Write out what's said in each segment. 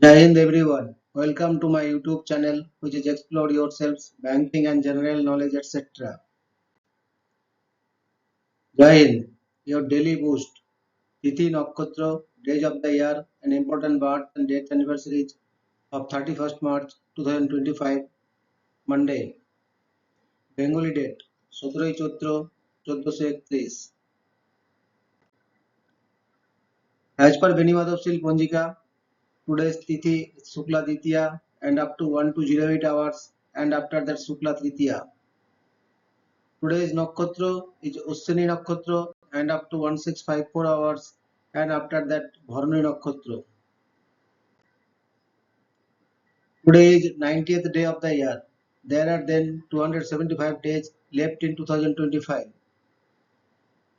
Jai Hind everyone. Welcome to my YouTube channel which is Explore Yourselves, Banking and General Knowledge etc. Jai Hind, your daily boost. Tithi Nakshatra, days of the year and important birth and death anniversaries of 31st March 2025, Monday. Bengali date, 17 Chaitra 1431. As per Benimadopsil Ponjika, today's Tithi is Shukla Ditya and up to 1 to 08 hours and after that Shukla Tritiya. Today's Nakshatra is Ussini Nakshatra and up to 1654 hours and after that Bharani Nakshatra. Today is 90th day of the year. There are then 275 days left in 2025.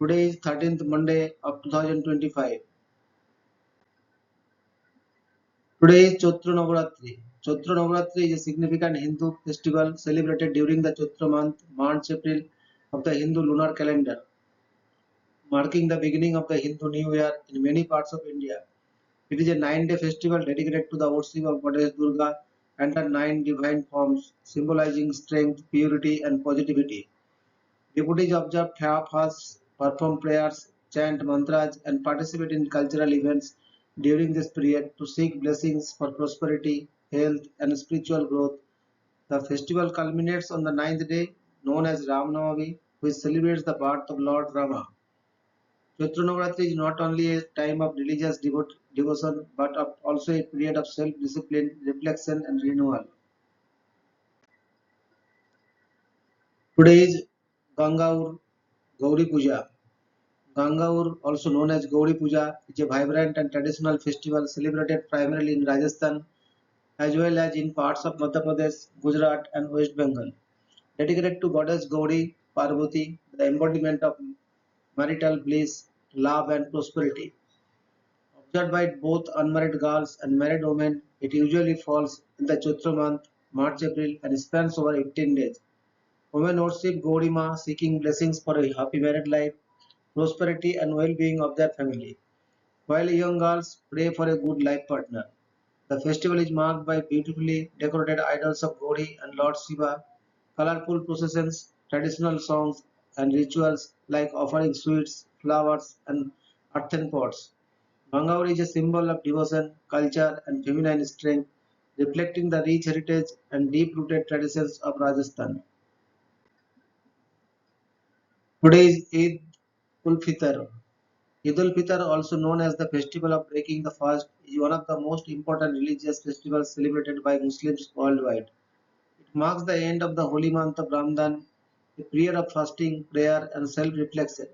Today is 13th Monday of 2025. Today is Chaitra Navaratri. Chaitra Navaratri is a significant Hindu festival celebrated during the Chaitra month, March-April of the Hindu lunar calendar, marking the beginning of the Hindu New Year in many parts of India. It is a 9-day festival dedicated to the worship of Goddess Durga and her 9 divine forms, symbolizing strength, purity, and positivity. Devotees observe fasts, perform prayers, chant mantras, and participate in cultural events during this period to seek blessings for prosperity, health, and spiritual growth. The festival culminates on the 9th day, known as Ram Navami, which celebrates the birth of Lord Rama. Chaitra Navaratri is not only a time of religious devotion but also a period of self-discipline, reflection and renewal. Today is Gangaur Gauri Puja. Gangaur, also known as Gauri Puja, is a vibrant and traditional festival celebrated primarily in Rajasthan as well as in parts of Madhya Pradesh, Gujarat and West Bengal. Dedicated to Goddess Gauri Parvati, the embodiment of marital bliss, love and prosperity. Observed by both unmarried girls and married women, it usually falls in the Chaitra month, March-April, and spans over 18 days. Women worship Gaurima, seeking blessings for a happy married life, prosperity, and well-being of their family, while young girls pray for a good life partner. The festival is marked by beautifully decorated idols of Gauri and Lord Shiva, colorful processions, traditional songs, and rituals like offering sweets, flowers, and earthen pots. Bangaur is a symbol of devotion, culture, and feminine strength, reflecting the rich heritage and deep-rooted traditions of Rajasthan. Today is Eid ul Fitr. Eid ul Fitr, also known as the festival of breaking the fast, is one of the most important religious festivals celebrated by Muslims worldwide. It marks the end of the holy month of Ramadan, a period of fasting, prayer, and self-reflection.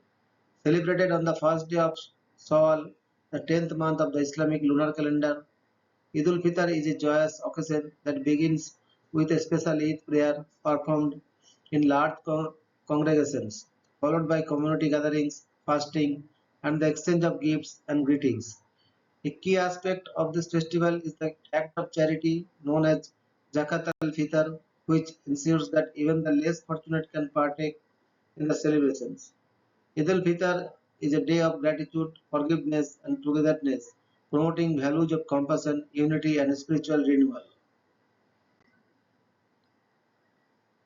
Celebrated on the first day of Shawwal, the 10th month of the Islamic lunar calendar, Eid ul Fitr is a joyous occasion that begins with a special Eid prayer performed in large congregations, followed by community gatherings, fasting, and the exchange of gifts and greetings. A key aspect of this festival is the act of charity known as Zakat al-Fitr, which ensures that even the less fortunate can partake in the celebrations. Eid al-Fitr is a day of gratitude, forgiveness, and togetherness, promoting values of compassion, unity, and spiritual renewal.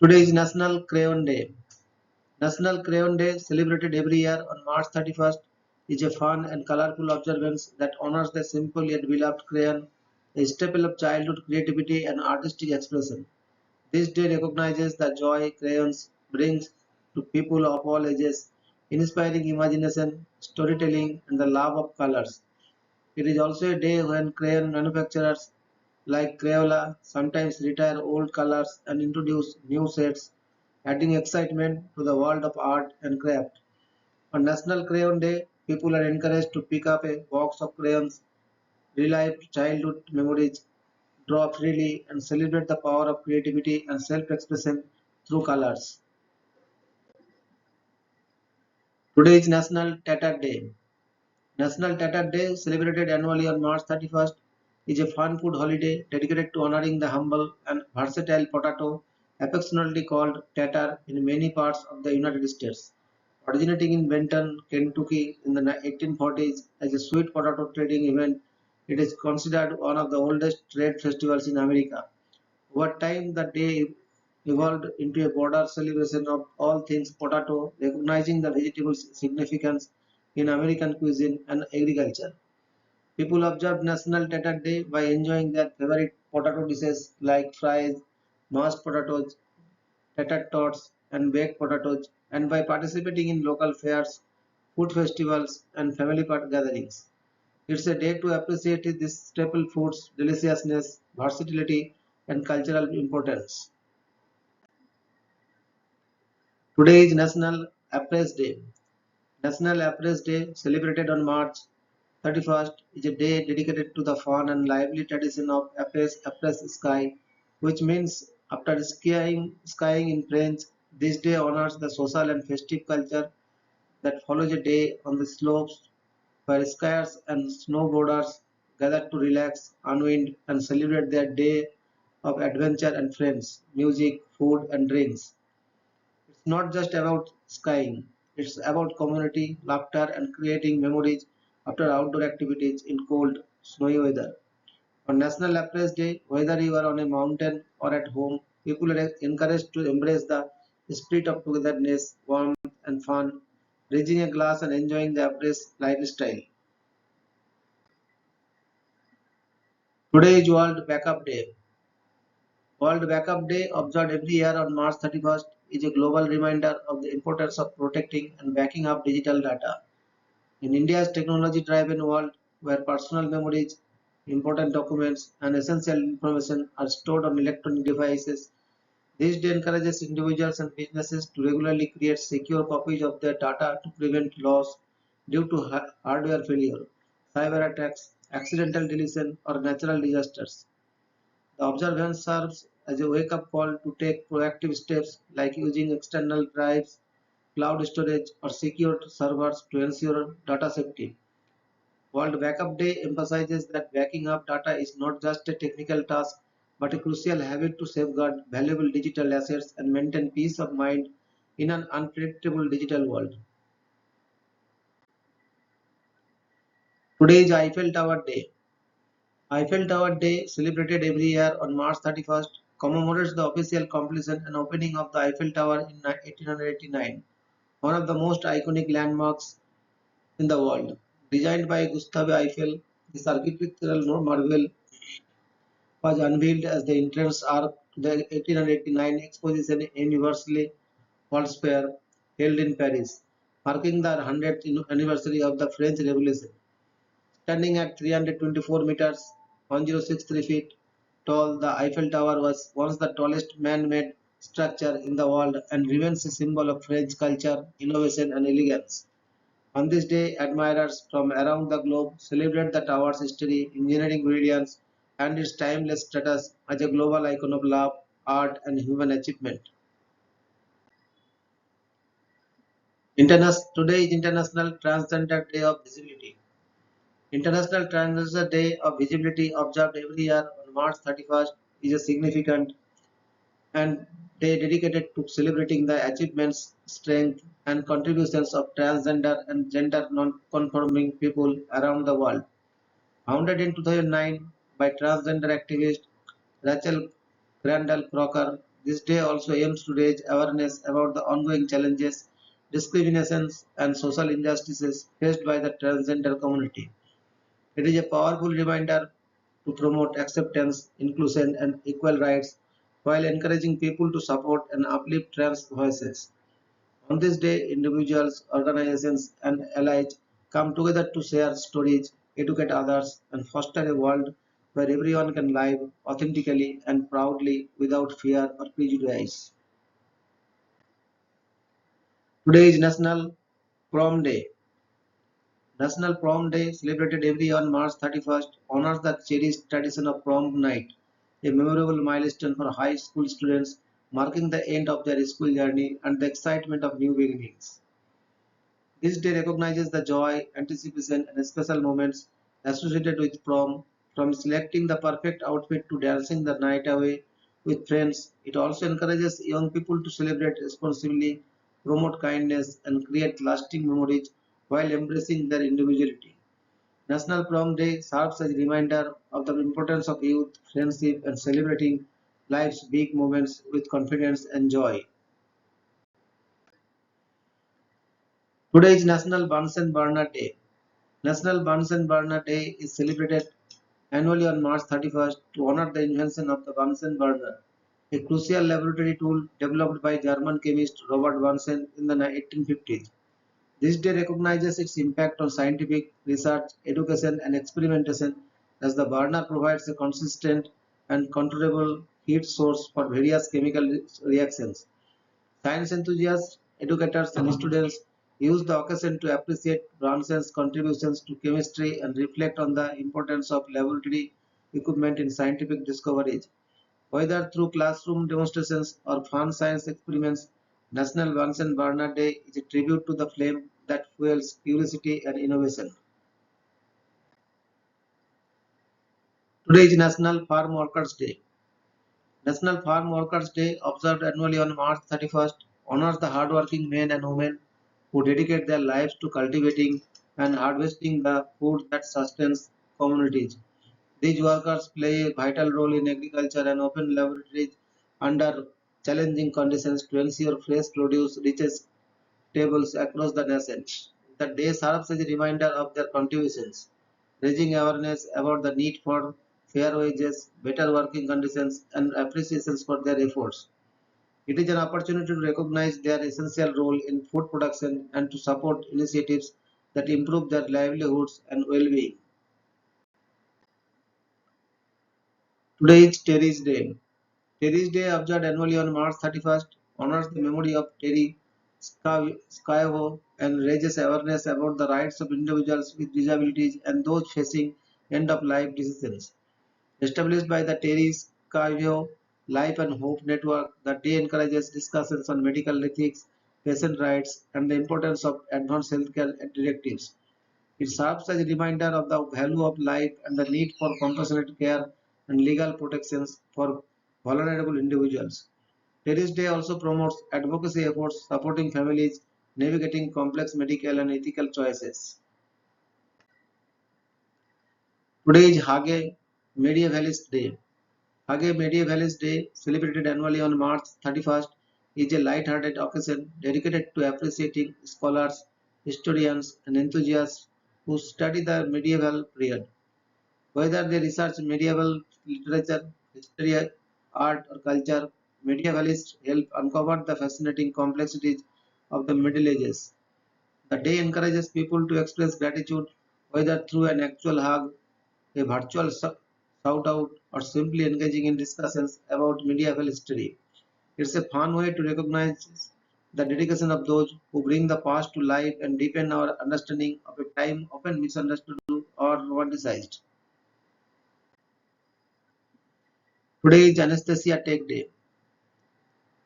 Today is National Crayon Day. National Crayon Day, celebrated every year on March 31st, is a fun and colorful observance that honors the simple yet beloved crayon, a staple of childhood creativity and artistic expression. This day recognizes the joy crayons brings to people of all ages, inspiring imagination, storytelling, and the love of colors. It is also a day when crayon manufacturers like Crayola sometimes retire old colors and introduce new sets, adding excitement to the world of art and craft. On National Crayon Day, people are encouraged to pick up a box of crayons, relive childhood memories, draw freely, and celebrate the power of creativity and self-expression through colors. Today is National Tatar Day. National Tatar Day, celebrated annually on March 31st, is a fun food holiday dedicated to honoring the humble and versatile potato, affectionately called tatar in many parts of the United States. Originating in Benton, Kentucky in the 1840s as a sweet potato trading event, It is considered one of the oldest trade festivals in America. Over time, the day evolved into a broader celebration of all things potato, recognizing the vegetable's significance in American cuisine and agriculture. People observe National Tater Day by enjoying their favorite potato dishes like fries, mashed potatoes, tater tots, and baked potatoes, and by participating in local fairs, food festivals, and family gatherings. It's a day to appreciate this staple food's deliciousness, versatility, and cultural importance. Today is National Apres Day. National Apres Day, celebrated on March 31st, is a day dedicated to the fun and lively tradition of Apres Sky, which means after skiing in French. This day honors the social and festive culture that follows a day on the slopes where skiers and snowboarders gather to relax, unwind, and celebrate their day of adventure and friends, music, food, and drinks. It's not just about skiing, it's about community, laughter, and creating memories after outdoor activities in cold, snowy weather. On National Apprentice Day, whether you are on a mountain or at home, people are encouraged to embrace the spirit of togetherness, warmth, and fun, raising a glass and enjoying the apprentice lifestyle. Today is World Backup Day. World Backup Day, observed every year on March 31st, is a global reminder of the importance of protecting and backing up digital data. In India's technology-driven world, where personal memories, important documents, and essential information are stored on electronic devices, this day encourages individuals and businesses to regularly create secure copies of their data to prevent loss due to hardware failure, cyber attacks, accidental deletion, or natural disasters. The observance serves as a wake-up call to take proactive steps like using external drives, cloud storage, or secure servers to ensure data safety. World Backup Day emphasizes that backing up data is not just a technical task but a crucial habit to safeguard valuable digital assets and maintain peace of mind in an unpredictable digital world. Today is Eiffel Tower Day. Eiffel Tower Day, celebrated every year on March 31st, commemorates the official completion and opening of the Eiffel Tower in 1889, one of the most iconic landmarks in the world. Designed by Gustave Eiffel, this architectural marvel was unveiled as the entrance arc to the 1889 exposition Universally World's Fair held in Paris, marking the 100th anniversary of the French Revolution. Standing at 324 meters (1063 feet) tall, the Eiffel Tower was once the tallest man-made structure in the world and remains a symbol of French culture, innovation, and elegance. On this day, admirers from around the globe celebrate the tower's history, engineering brilliance, and its timeless status as a global icon of love, art, and human achievement. Today is International Transgender Day of Visibility. International Transgender Day of Visibility, observed every year on March 31st, is a significant and day dedicated to celebrating the achievements, strength, and contributions of transgender and gender non-conforming people around the world. Founded in 2009 by transgender activist Rachel Crandall Crocker, this day also aims to raise awareness about the ongoing challenges, discriminations, and social injustices faced by the transgender community. It is a powerful reminder to promote acceptance, inclusion, and equal rights while encouraging people to support and uplift trans voices. On this day, individuals, organizations, and allies come together to share stories, educate others, and foster a world where everyone can live authentically and proudly without fear or prejudice. Today is National Prom Day. National Prom Day, celebrated every year on March 31st, honors the cherished tradition of prom night, a memorable milestone for high school students, marking the end of their school journey and the excitement of new beginnings. This day recognizes the joy, anticipation, and special moments associated with prom, from selecting the perfect outfit to dancing the night away with friends. It also encourages young people to celebrate responsibly, promote kindness, and create lasting memories while embracing their individuality. National Prom Day serves as a reminder of the importance of youth, friendship, and celebrating life's big moments with confidence and joy. Today is National Bunsen Burner Day. National Bunsen Burner Day is celebrated annually on March 31st to honor the invention of the Bunsen burner, a crucial laboratory tool developed by German chemist Robert Bunsen in the 1850s. This day recognizes its impact on scientific research, education, and experimentation as the burner provides a consistent and controllable heat source for various chemical reactions. Science enthusiasts, educators, and students use the occasion to appreciate Branson's contributions to chemistry and reflect on the importance of laboratory equipment in scientific discoveries. Whether through classroom demonstrations or fun science experiments, National Bunsen Burner Day is a tribute to the flame that fuels curiosity and innovation. Today is National Farm Workers Day. National Farm Workers Day, observed annually on March 31st, honors the hardworking men and women who dedicate their lives to cultivating and harvesting the food that sustains communities. These workers play a vital role in agriculture and open laboratories under challenging conditions to ensure fresh produce reaches tables across the nation. The day serves as a reminder of their contributions, raising awareness about the need for fair wages, better working conditions, and appreciations for their efforts. It is an opportunity to recognize their essential role in food production and to support initiatives that improve their livelihoods and well-being. Today is Terry's Day. Terry's Day, observed annually on March 31st, honors the memory of Terry Schiavo and raises awareness about the rights of individuals with disabilities and those facing end-of-life decisions. Established by the Terry Schiavo Life and Hope Network, the day encourages discussions on medical ethics, patient rights, and the importance of advanced healthcare directives. It serves as a reminder of the value of life and the need for compassionate care and legal protections for vulnerable individuals. Terry's Day also promotes advocacy efforts supporting families navigating complex medical and ethical choices. Today is Hage Medievalist Day. Hage Medievalist Day, celebrated annually on March 31st, is a light-hearted occasion dedicated to appreciating scholars, historians, and enthusiasts who study the medieval period. Whether they research medieval literature, history, art, or culture, medievalists help uncover the fascinating complexities of the Middle Ages. The day encourages people to express gratitude, whether through an actual hug, a virtual shout out, or simply engaging in discussions about medieval history. It's a fun way to recognize the dedication of those who bring the past to life and deepen our understanding of a time often misunderstood or romanticized. Today is Anesthesia Tech Day.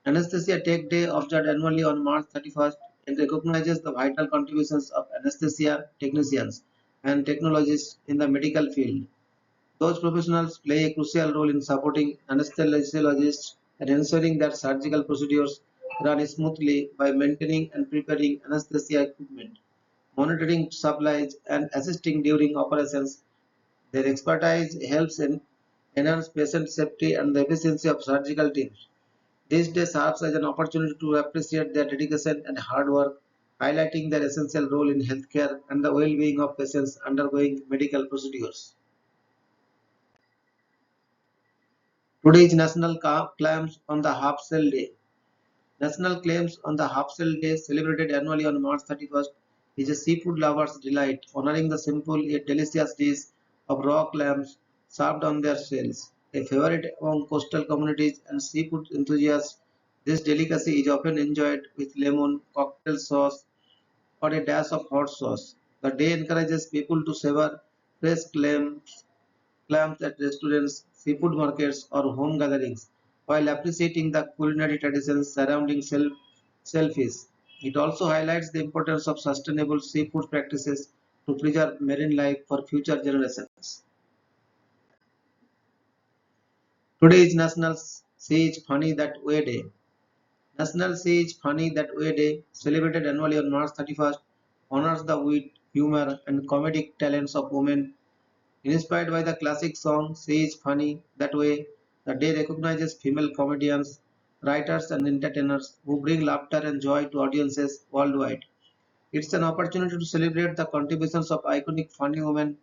Anesthesia Tech Day, observed annually on March 31st, and recognizes the vital contributions of anesthesia technicians and technologists in the medical field. Those professionals play a crucial role in supporting anesthesiologists and ensuring that surgical procedures run smoothly by maintaining and preparing anesthesia equipment, monitoring supplies, and assisting during operations. Their expertise helps enhance patient safety and the efficiency of surgical teams. This day serves as an opportunity to appreciate their dedication and hard work, highlighting their essential role in healthcare and the well-being of patients undergoing medical procedures. Today is National Clams on the Half Shell Day. National Clams on the Half Shell Day, celebrated annually on March 31st, is a seafood lover's delight, honoring the simple yet delicious dish of raw clams served on their shells. A favorite among coastal communities and seafood enthusiasts, this delicacy is often enjoyed with lemon, cocktail sauce, or a dash of hot sauce. The day encourages people to savor fresh clams at restaurants, seafood markets, or home gatherings, while appreciating the culinary traditions surrounding shellfish. It also highlights the importance of sustainable seafood practices to preserve marine life for future generations. Today is National Say It Funny That Way Day. National Say It Funny That Way Day, celebrated annually on March 31st, honors the wit, humor, and comedic talents of women. Inspired by the classic song She is Funny That Way, the day recognizes female comedians, writers, and entertainers who bring laughter and joy to audiences worldwide. It's an opportunity to celebrate the contributions of iconic funny women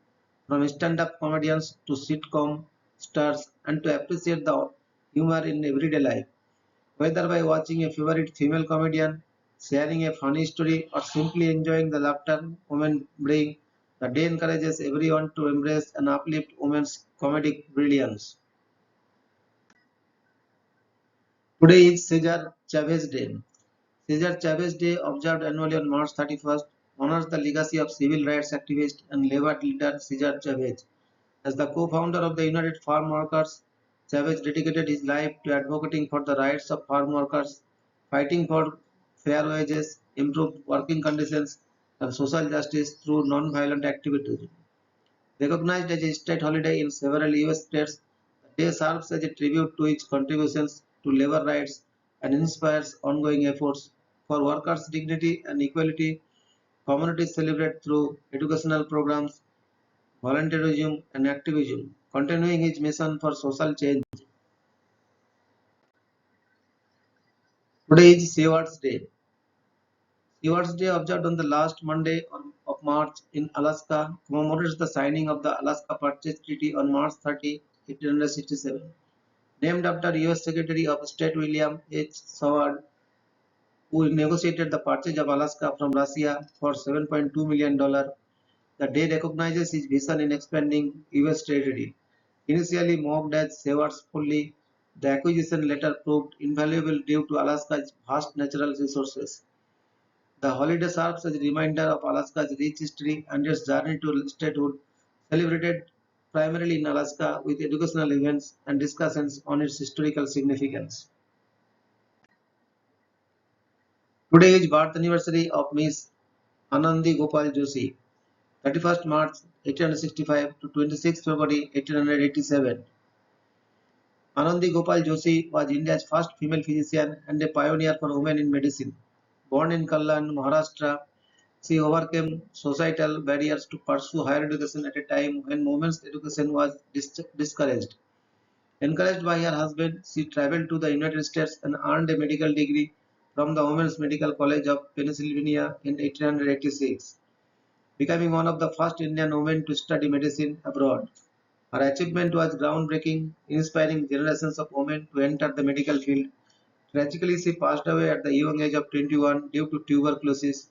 from stand-up comedians to sitcom stars and to appreciate the humor in everyday life. Whether by watching a favorite female comedian, sharing a funny story, or simply enjoying the laughter women bring, the day encourages everyone to embrace and uplift women's comedic brilliance. Today is Cesar Chavez Day. Cesar Chavez Day, observed annually on March 31st, honors the legacy of civil rights activist and labor leader Cesar Chavez. As the co-founder of the United Farm Workers, Chavez dedicated his life to advocating for the rights of farm workers, fighting for fair wages, improved working conditions, and social justice through non-violent activism. Recognized as a state holiday in several US states, the day serves as a tribute to his contributions to labor rights and inspires ongoing efforts for workers' dignity and equality. Communities celebrate through educational programs, volunteerism, and activism, continuing his mission for social change. Today is Stewards Day. Stewards Day, observed on the last Monday of March in Alaska, commemorates the signing of the Alaska Purchase Treaty on March 30, 1867. Named after U.S. Secretary of State William H. Seward, who negotiated the purchase of Alaska from Russia for $7.2 million. The day recognizes his vision in expanding U.S. territory. Initially mocked as Seward's folly, the acquisition later proved invaluable due to Alaska's vast natural resources. The holiday serves as a reminder of Alaska's rich history and its journey to statehood, celebrated primarily in Alaska with educational events and discussions on its historical significance. Today is birth anniversary of Miss Anandi Gopal Joshi, 31st March 1865 to 26th February 1887. Anandi Gopal Joshi was India's first female physician and a pioneer for women in medicine. Born in Kallan, Maharashtra, she overcame societal barriers to pursue higher education at a time when women's education was discouraged. Encouraged by her husband, she traveled to the United States and earned a medical degree from the Women's Medical College of Pennsylvania in 1886, becoming one of the first Indian women to study medicine abroad. Her achievement was groundbreaking, inspiring generations of women to enter the medical field. Tragically, she passed away at the young age of 21 due to tuberculosis,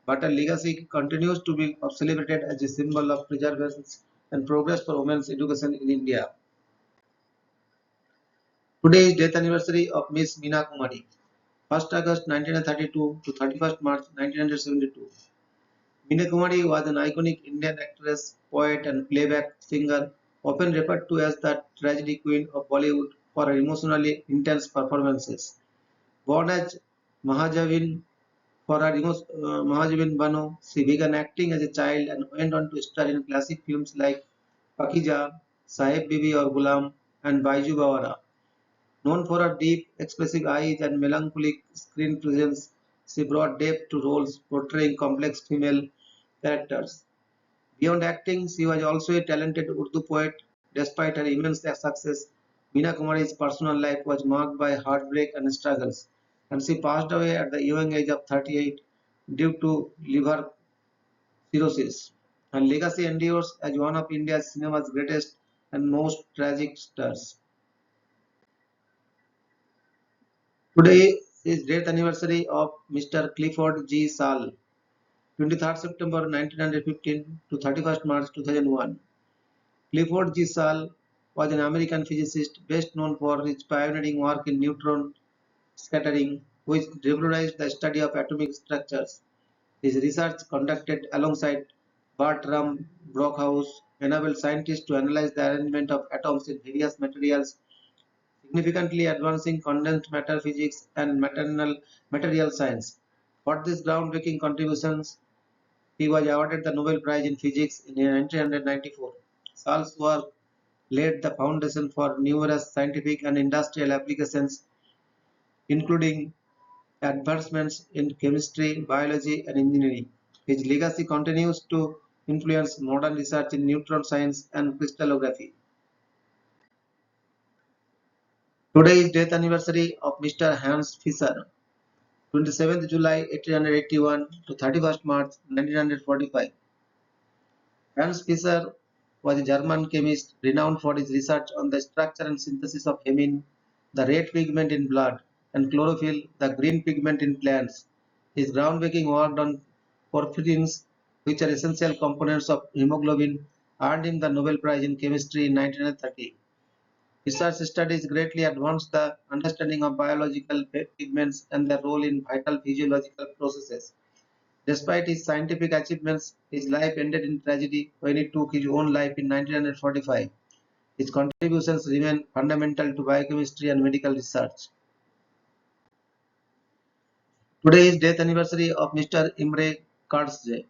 but her legacy continues to be celebrated as a symbol of preservation and progress for women's education in India. Today is death anniversary of Miss Meena Kumari, 1st August 1932 to 31st March 1972. Meena Kumari was an iconic Indian actress, poet, and playback singer, often referred to as the tragedy queen of Bollywood for her emotionally intense performances. Born as Mahajavin for her Mahajavin Bano, she began acting as a child and went on to star in classic films like Pakija, Saheb Bibi or Gulam, and Baiju Bawara. Known for her deep, expressive eyes and melancholic screen presence, she brought depth to roles portraying complex female characters. Beyond acting, she was also a talented Urdu poet. Despite her immense success, Meena Kumari's personal life was marked by heartbreak and struggles, and she passed away at the young age of 38 due to liver cirrhosis. Her legacy endures as one of India's cinema's greatest and most tragic stars. Today is death anniversary of Mr. Clifford G. Sall, 23rd September 1915 to 31st March 2001. Clifford G. Sall was an American physicist best known for his pioneering work in neutron scattering, which revolutionized the study of atomic structures. His research, conducted alongside Bartram Brockhaus, enabled scientists to analyze the arrangement of atoms in various materials, significantly advancing condensed matter physics and material science. For these groundbreaking contributions, he was awarded the Nobel Prize in Physics in 1994. Sall's work laid the foundation for numerous scientific and industrial applications, including advancements in chemistry, biology, and engineering. His legacy continues to influence modern research in neutron science and crystallography. Today is death anniversary of Mr. Hans Fischer, 27th July 1881 to 31st March 1945. Hans Fischer was a German chemist renowned for his research on the structure and synthesis of hemin, the red pigment in blood, and chlorophyll, the green pigment in plants. His groundbreaking work on porphyrins, which are essential components of hemoglobin, earned him the Nobel Prize in Chemistry in 1930. Research studies greatly advanced the understanding of biological pigments and their role in vital physiological processes. Despite his scientific achievements, his life ended in tragedy when he took his own life in 1945. His contributions remain fundamental to biochemistry and medical research. Today is death anniversary of Mr. Imre Kurzge,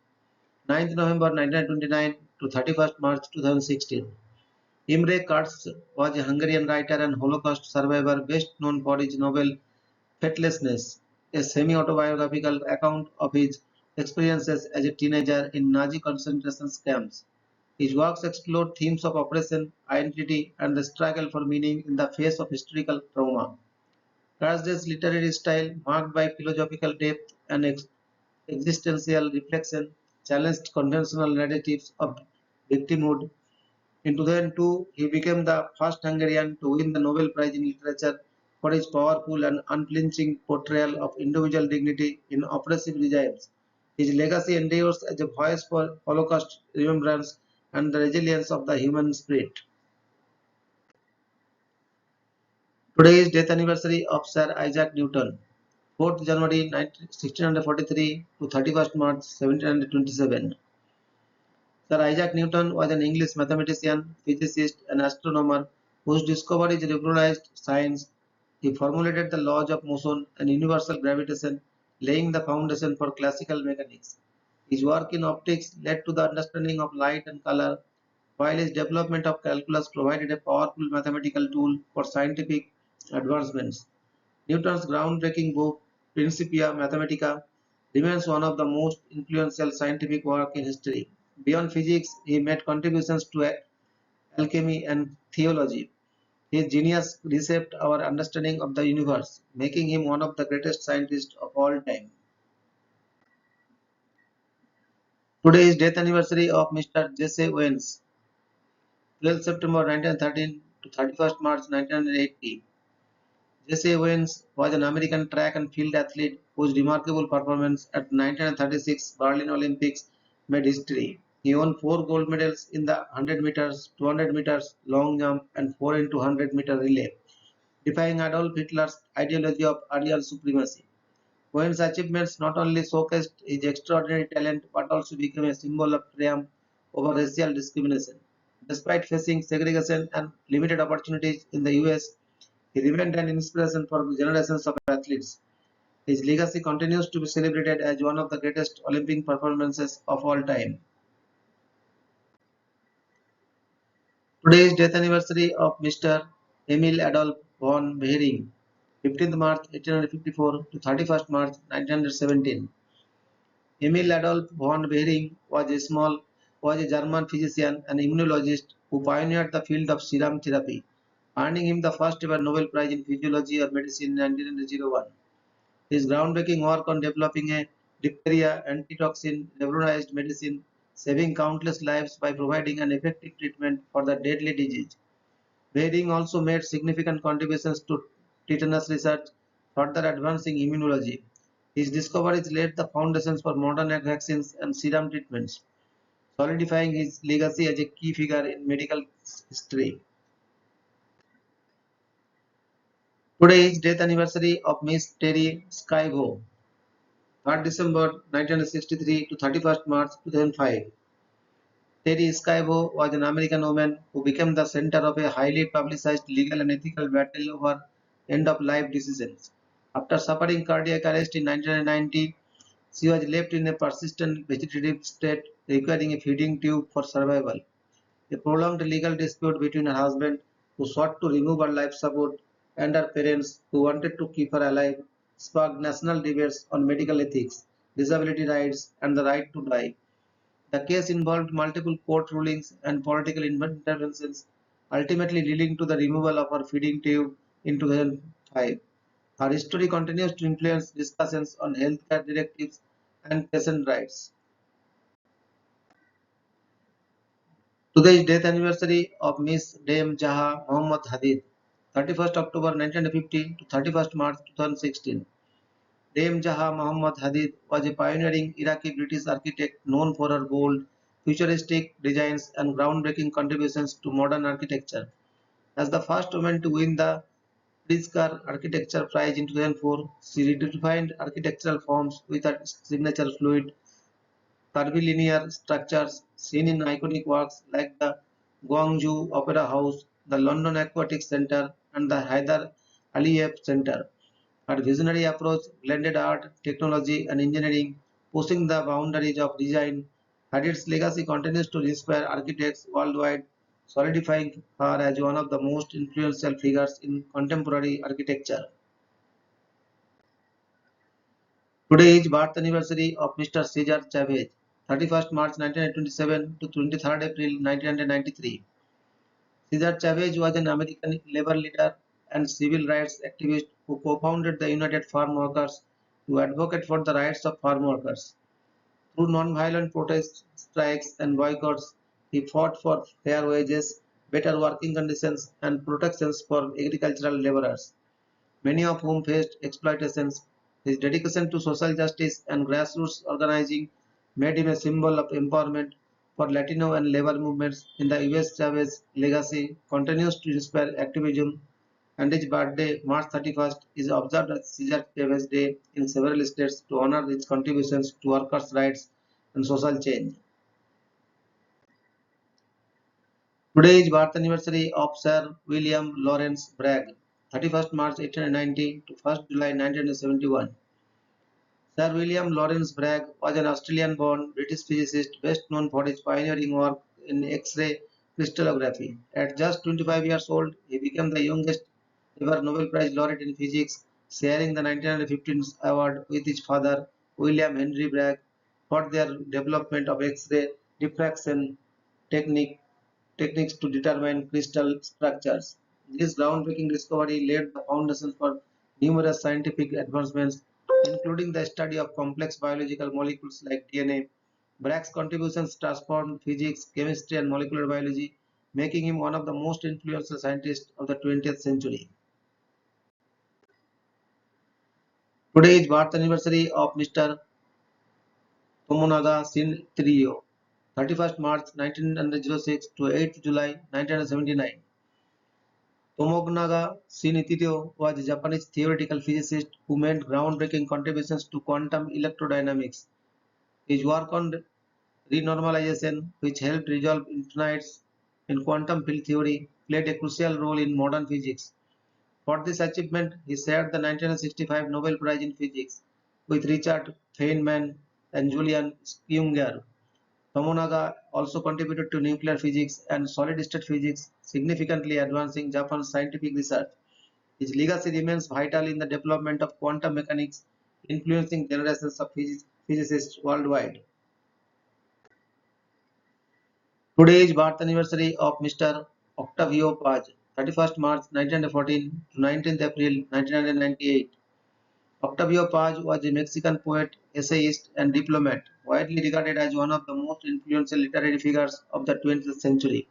9th November 1929 to 31st March 2016. Imre Kurzge was a Hungarian writer and Holocaust survivor best known for his novel Faithlessness, a semi-autobiographical account of his experiences as a teenager in Nazi concentration camps. His works explore themes of oppression, identity, and the struggle for meaning in the face of historical trauma. Kurzge's literary style, marked by philosophical depth and existential reflection, challenged conventional narratives of victimhood. In 2002, he became the first Hungarian to win the Nobel Prize in Literature for his powerful and unflinching portrayal of individual dignity in oppressive regimes. His legacy endures as a voice for Holocaust remembrance and the resilience of the human spirit. Today is death anniversary of Sir Isaac Newton, 4th January 1643 to 31st March 1727. Sir Isaac Newton was an English mathematician, physicist, and astronomer whose discoveries revolutionized science. He formulated the laws of motion and universal gravitation, laying the foundation for classical mechanics. His work in optics led to the understanding of light and color, while his development of calculus provided a powerful mathematical tool for scientific advancements. Newton's groundbreaking book, Principia Mathematica, remains one of the most influential scientific works in history. Beyond physics, he made contributions to alchemy and theology. His genius reshaped our understanding of the universe, making him one of the greatest scientists of all time. Today is death anniversary of Mr. Jesse Owens, 12 September 1913 to 31st March 1980. Jesse Owens was an American track and field athlete whose remarkable performance at the 1936 Berlin Olympics made history. He won 4 gold medals in the 100 meters, 200 meters, long jump, and 4 into 100-meter relay, defying Adolf Hitler's ideology of Aryan supremacy. Owens' achievements not only showcased his extraordinary talent but also became a symbol of triumph over racial discrimination. Despite facing segregation and limited opportunities in the US, he remained an inspiration for generations of athletes. His legacy continues to be celebrated as one of the greatest Olympic performances of all time. Today is death anniversary of Mr. Emil Adolf von Behring, 15th March 1854 to 31st March 1917. Emil Adolf von Behring was a German physician and immunologist who pioneered the field of serum therapy, earning him the first ever Nobel Prize in Physiology or Medicine in 1901. His groundbreaking work on developing a diphtheria antitoxin revolutionized medicine, saving countless lives by providing an effective treatment for the deadly disease. Behring also made significant contributions to tetanus research, further advancing immunology. His discoveries laid the foundations for modern vaccines and serum treatments, solidifying his legacy as a key figure in medical history. Today is death anniversary of Miss Terry Schiavo, 3rd December 1963 to 31st March 2005. Terry Schiavo was an American woman who became the center of a highly publicized legal and ethical battle over end-of-life decisions. After suffering cardiac arrest in 1990, she was left in a persistent vegetative state, requiring a feeding tube for survival. A prolonged legal dispute between her husband, who sought to remove her life support, and her parents, who wanted to keep her alive, sparked national debates on medical ethics. disability rights, and the right to drive. The case involved multiple court rulings and political interventions, ultimately leading to the removal of her feeding tube in 2005. Her history continues to influence discussions on healthcare directives and patient rights. Today is death anniversary of Miss Dame Jaha Mohammad Hadid, 31st October 1950 to 31st March 2016. Dame Jaha Mohammad Hadid was a pioneering Iraqi British architect known for her bold, futuristic designs and groundbreaking contributions to modern architecture. As the first woman to win the Pritzker Architecture Prize in 2004, she redefined architectural forms with her signature fluid, curvilinear structures seen in iconic works like the Guangzhou Opera House, the London Aquatic Centre, and the Hyder Aliyev Centre. Her visionary approach blended art, technology, and engineering, pushing the boundaries of design. Hadid's legacy continues to inspire architects worldwide, solidifying her as one of the most influential figures in contemporary architecture. Today is birth anniversary of Mr. Cesar Chavez, 31st March 1927 to 23rd April 1993. Cesar Chavez was an American labor leader and civil rights activist who co-founded the United Farm Workers to advocate for the rights of farm workers. Through non-violent protests, strikes, and boycotts, he fought for fair wages, better working conditions, and protections for agricultural laborers, many of whom faced exploitations. His dedication to social justice and grassroots organizing made him a symbol of empowerment for Latino and labor movements in the US. Chavez's legacy continues to inspire activism, and his birthday, March 31st, is observed as Cesar Chavez Day in several states to honor his contributions to workers' rights and social change. Today is birth anniversary of Sir William Lawrence Bragg, 31st March 1890 to 1st July 1971. Sir William Lawrence Bragg was an Australian-born British physicist best known for his pioneering work in X-ray crystallography. At just 25 years old, he became the youngest ever Nobel Prize laureate in physics, sharing the 1915 award with his father, William Henry Bragg, for their development of X-ray diffraction technique techniques to determine crystal structures. This groundbreaking discovery laid the foundation for numerous scientific advancements, including the study of complex biological molecules like DNA. Bragg's contributions transformed physics, chemistry, and molecular biology, making him one of the most influential scientists of the 20th century. Today is birth anniversary of Mr. Tomonaga Shinryo, 31st March 1906 to 8th July 1979. Tomonaga Shinichiro was a Japanese theoretical physicist who made groundbreaking contributions to quantum electrodynamics. His work on renormalization, which helped resolve infinites in quantum field theory, played a crucial role in modern physics. For this achievement, he shared the 1965 Nobel Prize in Physics with Richard Feynman and Julian Stinger. Tomonaga also contributed to nuclear physics and solid-state physics, significantly advancing Japan's scientific research. His legacy remains vital in the development of quantum mechanics, influencing generations of physicists worldwide. Today is birth anniversary of Mr. Octavio Paz, 31st March 1914 to 19th April 1998. Octavio Paz was a Mexican poet, essayist, and diplomat, widely regarded as one of the most influential literary figures of the 20th century.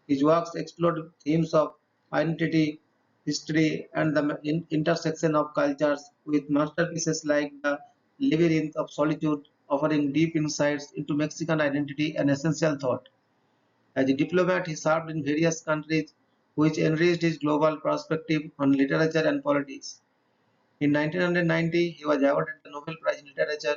His works explored themes of identity, history, and the intersection of cultures, with masterpieces like The Labyrinth of Solitude offering deep insights into Mexican identity and essential thought. As a diplomat, he served in various countries, which enriched his global perspective on literature and politics. In 1990, he was awarded the Nobel Prize in Literature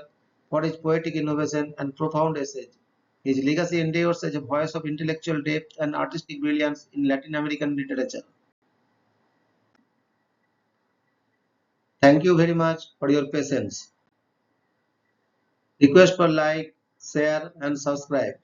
for his poetic innovation and profound essays. His legacy endures as a voice of intellectual depth and artistic brilliance in Latin American literature. Thank you very much for your patience. Request for like, share, and subscribe.